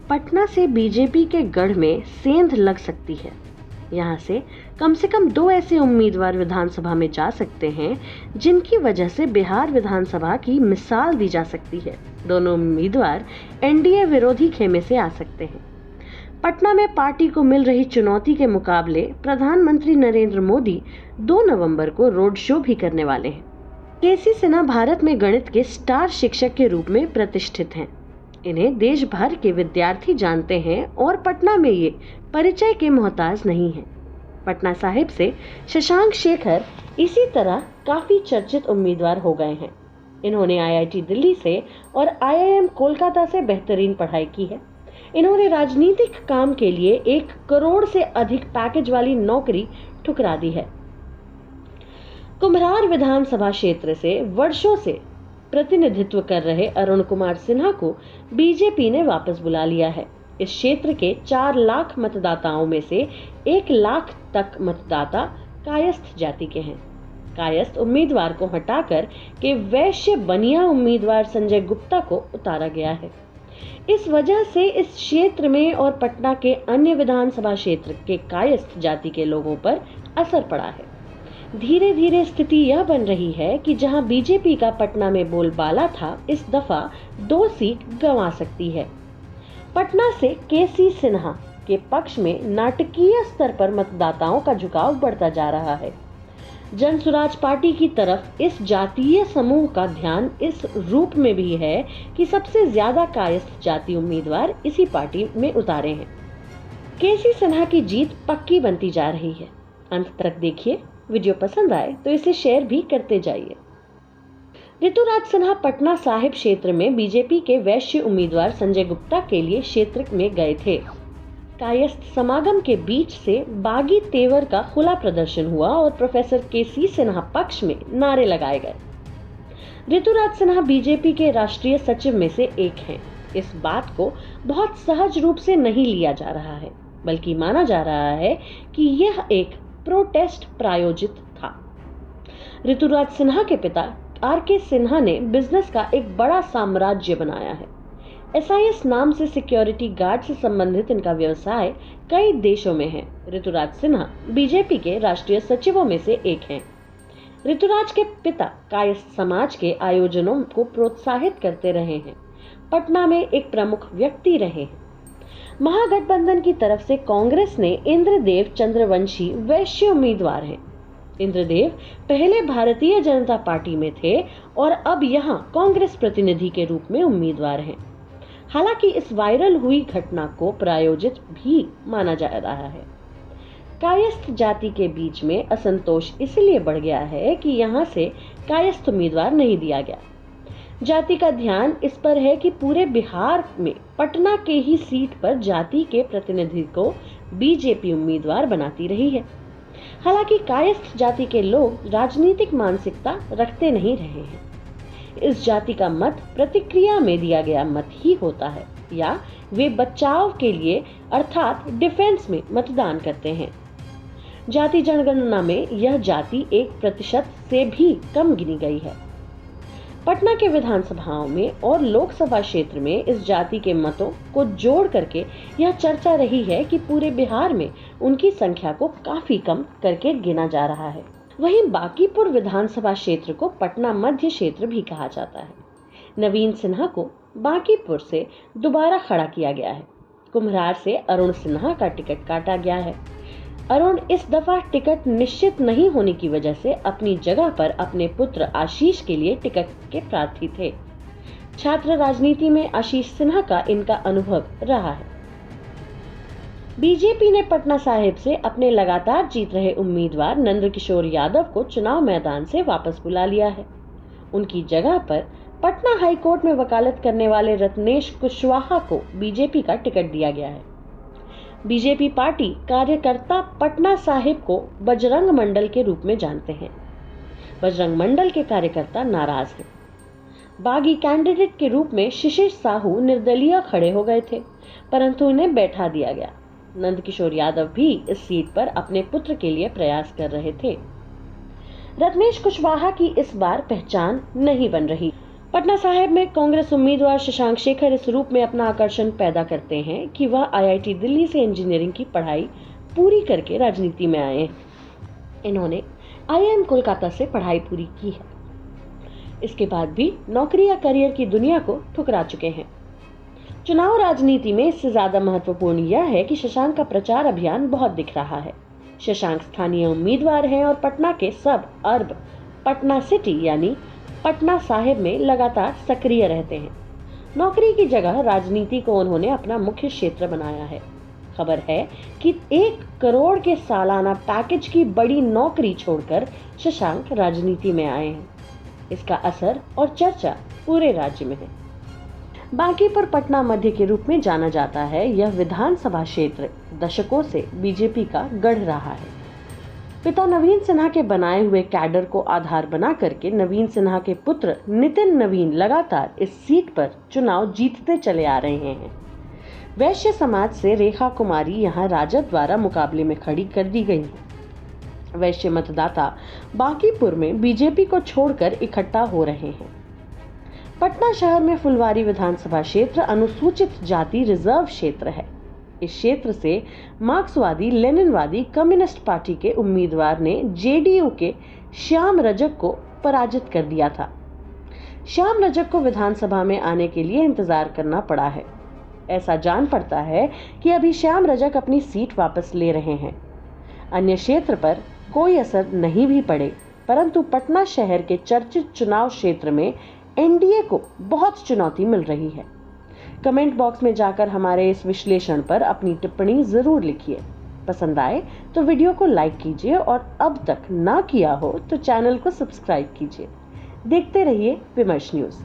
पटना से बीजेपी के गढ़ में सेंध लग सकती है। यहाँ से कम 2 ऐसे उम्मीदवार विधानसभा में जा सकते हैं जिनकी वजह से बिहार विधानसभा की मिसाल दी जा सकती है। दोनों उम्मीदवार एनडीए विरोधी खेमे से आ सकते हैं। पटना में पार्टी को मिल रही चुनौती के मुकाबले प्रधानमंत्री नरेंद्र मोदी 2 नवंबर को रोड शो भी करने वाले हैं। केसी सिन्हा भारत में गणित के स्टार शिक्षक के रूप में प्रतिष्ठित हैं। इन्हें देश भर के विद्यार्थी जानते हैं और पटना में ये परिचय के मोहताज नहीं हैं। पटना साहिब से शशांक शेखर इसी तरह काफी चर्चित उम्मीदवार हो गए हैं। इन्होंने आईआईटी दिल्ली से और आईआईएम कोलकाता से बेहतरीन पढ़ाई की है। इन्होंने राजनीतिक काम के लिए 1 करोड़ से अधिक पैकेज वाली नौकरी ठुकरा दी है। कुम्हरार विधानसभा क्षेत्र से वर्षों से प्रतिनिधित्व कर रहे अरुण कुमार सिन्हा को बीजेपी ने वापस बुला लिया है। इस क्षेत्र के 4 लाख मतदाताओं में से 1 लाख तक मतदाता कायस्थ जाति के हैं। कायस्थ उम्मीदवार को हटाकर के वैश्य बनिया उम्मीदवार संजय गुप्ता को उतारा गया है। इस वजह से इस क्षेत्र में और पटना के अन्य विधानसभा क्षेत्र के कायस्थ जाति के लोगों पर असर पड़ा है। धीरे धीरे स्थिति यह बन रही है कि जहां बीजेपी का पटना में बोलबाला था, इस दफा 2 सीट गंवा सकती है। पटना से केसी सिन्हा के पक्ष में नाटकीय स्तर पर मतदाताओं का झुकाव बढ़ता जा रहा है। जन सुराज पार्टी की तरफ इस जातीय समूह का ध्यान इस रूप में भी है कि सबसे ज्यादा कायस्थ जाति उम्मीदवार इसी पार्टी में उतारे हैं। केसी सिन्हा की जीत पक्की बनती जा रही है। अंत तक देखिए। वीडियो पसंद आए तो इसे शेयर भी करते जाइए। ऋतुराज सिन्हा पटना साहिब क्षेत्र में बीजेपी के वैश्य उम्मीदवार संजय गुप्ता के लिए क्षेत्र में गए थे। कायस्थ समागम के बीच से बागी तेवर का खुला प्रदर्शन हुआ और प्रोफेसर केसी सिन्हा पक्ष में नारे लगाए गए। ऋतुराज सिन्हा बीजेपी के राष्ट्रीय सचिव में से एक हैं। इस बात को बहुत सहज रूप से नहीं लिया जा रहा है, बल्कि माना जा रहा है कि यह एक प्रोटेस्ट प्रायोजित था। ऋतुराज सिन्हा के पिता आरके सिन्हा ने बिजनेस का एक बड़ा साम्राज्य बनाया है। एसआईएस नाम से सिक्योरिटी गार्ड से संबंधित इनका व्यवसाय कई देशों में है। ऋतुराज सिन्हा बीजेपी के राष्ट्रीय सचिवों में से एक हैं। ऋतुराज के पिता कायस्थ समाज के आयोजनों को प्रोत्साहित करते रहे हैं। पटना में एक प्रमुख व्यक्ति रहे हैं। महागठबंधन की तरफ से कांग्रेस ने इंद्रदेव चंद्रवंशी वैश्य उम्मीदवार हैं। इंद्रदेव पहले भारतीय जनता पार्टी में थे और अब यहां कांग्रेस प्रतिनिधि के रूप में उम्मीदवार हैं। हालांकि इस वायरल हुई घटना को प्रायोजित भी माना जा रहा है। कायस्थ जाति के बीच में असंतोष इसलिए बढ़ गया है कि यहां से कायस्थ उम्मीदवार नहीं दिया गया। जाति का ध्यान इस पर है कि पूरे बिहार में पटना के ही सीट पर जाति के प्रतिनिधि को बीजेपी उम्मीदवार बनाती रही है। हालांकि कायस्थ जाति के लोग राजनीतिक मानसिकता रखते नहीं रहे हैं। इस जाति का मत प्रतिक्रिया में दिया गया मत ही होता है या वे बचाव के लिए अर्थात डिफेंस में मतदान करते हैं। जाति जनगणना में यह जाति 1% से भी कम गिनी गई है। पटना के विधानसभाओं में और लोकसभा क्षेत्र में इस जाति के मतों को जोड़ करके यह चर्चा रही है कि पूरे बिहार में उनकी संख्या को काफी कम करके गिना जा रहा है। वहीं बांकीपुर विधानसभा क्षेत्र को पटना मध्य क्षेत्र भी कहा जाता है। नवीन सिन्हा को बांकीपुर से दोबारा खड़ा किया गया है। कुम्हरार से अरुण सिन्हा का टिकट काटा गया है। अरुण इस दफा टिकट निश्चित नहीं होने की वजह से अपनी जगह पर अपने पुत्र आशीष के लिए टिकट के प्रार्थी थे। छात्र राजनीति में आशीष सिन्हा का इनका अनुभव रहा है। बीजेपी ने पटना साहिब से अपने लगातार जीत रहे उम्मीदवार नंदकिशोर यादव को चुनाव मैदान से वापस बुला लिया है। उनकी जगह पर पटना हाईकोर्ट में वकालत करने वाले रत्नेश कुशवाहा को बीजेपी का टिकट दिया गया है। बीजेपी पार्टी कार्यकर्ता पटना साहिब को बजरंग मंडल के रूप में जानते हैं। बजरंग मंडल के कार्यकर्ता नाराज हैं। बागी कैंडिडेट के रूप में शिशिर साहू निर्दलीय खड़े हो गए थे, परंतु उन्हें बैठा दिया गया। नंदकिशोर यादव भी इस सीट पर अपने पुत्र के लिए प्रयास कर रहे थे। रत्नेश कुशवाहा की इस बार पहचान नहीं बन रही। पटना साहिब में कांग्रेस उम्मीदवार शशांक शेखर इस रूप में अपना आकर्षण पैदा करते हैं कि वह आईआईटी दिल्ली से इंजीनियरिंग की पढ़ाई पूरी करके राजनीति में आए। इन्होंने आईआईएम कोलकाता से पढ़ाई पूरी की है। इसके बाद भी नौकरी या करियर की दुनिया को ठुकरा चुके हैं। चुनाव राजनीति में इससे ज्यादा महत्वपूर्ण यह है कि शशांक का प्रचार अभियान बहुत दिख रहा है। शशांक स्थानीय उम्मीदवार हैं और पटना के सब अर्ब पटना सिटी यानी पटना साहिब में लगातार सक्रिय रहते हैं। नौकरी की जगह राजनीति को उन्होंने अपना मुख्य क्षेत्र बनाया है। खबर है कि 1 करोड़ के सालाना पैकेज की बड़ी नौकरी छोड़कर शशांक राजनीति में आए हैं। इसका असर और चर्चा पूरे राज्य में है। बांकीपुर पटना मध्य के रूप में जाना जाता है। यह विधानसभा क्षेत्र दशकों से बीजेपी का गढ़ रहा है। पिता नवीन सिन्हा के बनाए हुए कैडर को आधार बना करके नवीन सिन्हा के पुत्र नितिन नवीन लगातार इस सीट पर चुनाव जीतते चले आ रहे हैं। वैश्य समाज से रेखा कुमारी यहां राजद द्वारा मुकाबले में खड़ी कर दी गई है। वैश्य मतदाता बांकीपुर में बीजेपी को छोड़कर इकट्ठा हो रहे हैं। पटना शहर में फुलवारी विधानसभा क्षेत्र अनुसूचित जाति रिजर्व क्षेत्र है। इस क्षेत्र से मार्क्सवादी लेनिनवादी कम्युनिस्ट पार्टी के उम्मीदवार ने जेडीयू के श्याम रजक को पराजित कर दिया था। श्याम रजक को विधानसभा में आने के लिए इंतजार करना पड़ा है। ऐसा जान पड़ता है कि अभी श्याम रजक अपनी सीट वापस ले रहे हैं। अन्य क्षेत्र पर कोई असर नहीं भी पड़े, परंतु पटना शहर के चर्चित चुनाव क्षेत्र में एनडीए को बहुत चुनौती मिल रही है। कमेंट बॉक्स में जाकर हमारे इस विश्लेषण पर अपनी टिप्पणी जरूर लिखिए। पसंद आए तो वीडियो को लाइक कीजिए और अब तक ना किया हो तो चैनल को सब्सक्राइब कीजिए। देखते रहिए विमर्श न्यूज़।